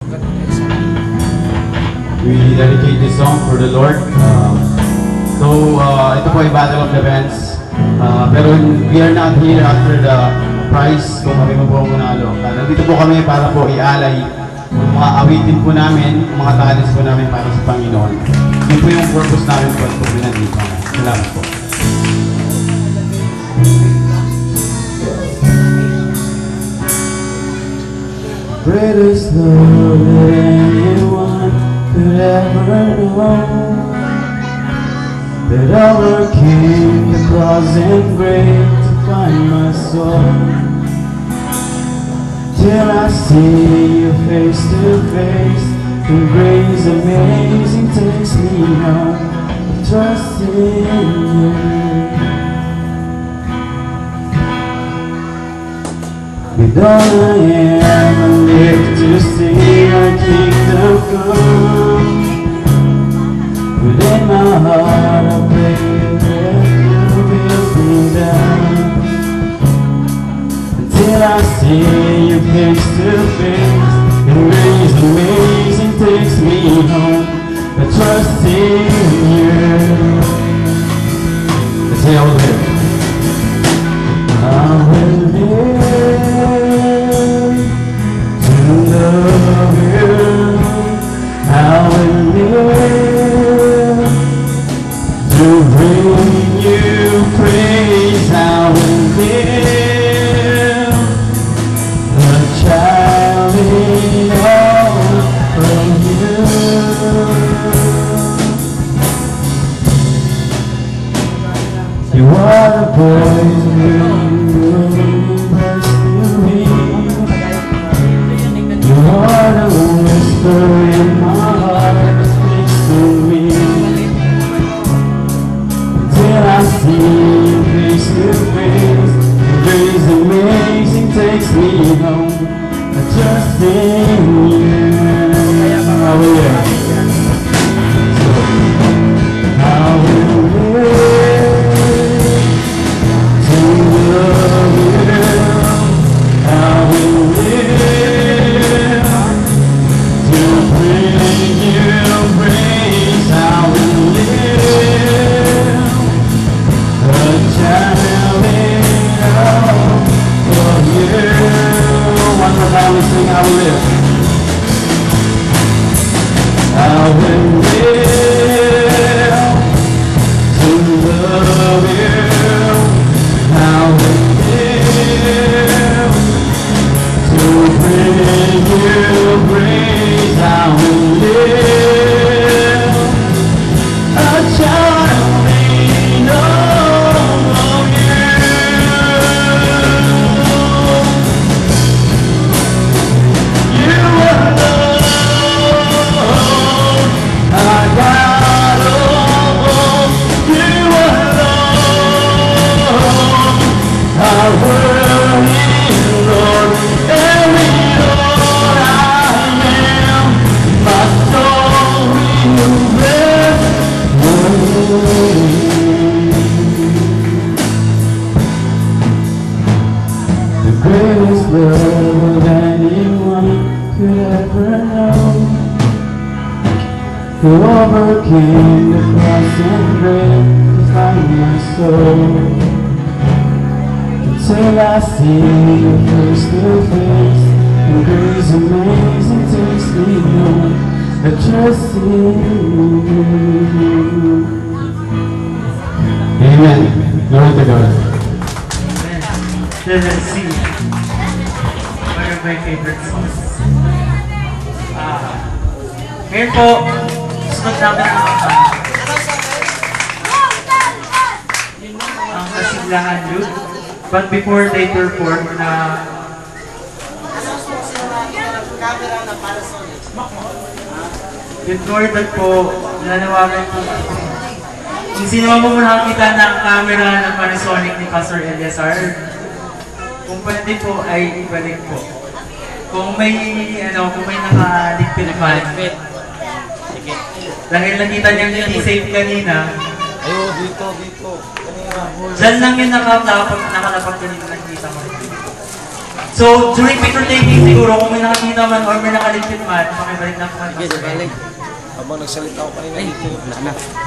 We dedicate this song for the Lord. Ito po ay Battle of the Bands. Pero we are not here after the prize kung kami mo po ang manalo. Nandito po kami para po ialay ang mga awitin po namin, ang mga talents po namin para sa Panginoon. Yun po yung purpose namin po at po pinandito. Salamat po. Greatest love that anyone could ever know, that overcame the cross and grave to find my soul. Till I see you face to face, and grace amazing takes me home. Trust in you. With all I am, I live to see your kingdom come. Within my heart, I pray that you will be down. Until I see you face to face, and grace amazing takes me home. I trust in you. Let's say I will live. I will live to love you. I will live to bring you praise. I will live a child in all from you. You are the boys who rescue me. You are the whisper in my heart that speaks to me. Till I see you face to face, and grace amazing takes me home. I trust in you. Hallelujah. I will live to love you. I will live to bring you praise. I will live a child in all for you. One more time we sing, I will live. I will live to love you. I will live to bring you praise. I will live a child in all of you. You alone, I got all. You alone, I worship Lord. Every Lord I am, my soul will bless your name. The greatest love anyone could ever know, who overcame the cross and grave to find my soul. Till I see you face to face, and grace amazing takes me home. I trust in you. Amen. Glory to God. Then let's see. One of my favorite songs. Ngayon po, sunod namin ang Kasiglahan Youth. But before they perform before that po, nanawagan po kung sino man po nakakita ng camera ng Panasonic ni Pastor Eliazar, kung pwede po ay ibalik po. Kung may nakaligpit pa. Dahil nakita niya hindi safe kanina. Ayun, dito. Kanina. Diyan lang yung nakalapag kanina nakita mo. So, during picture taking siguro, kung may nakakita man or may nakaligpit man, pakibalik na po kayo, Pastor Ed. Habang nagsalita ako kanina dito.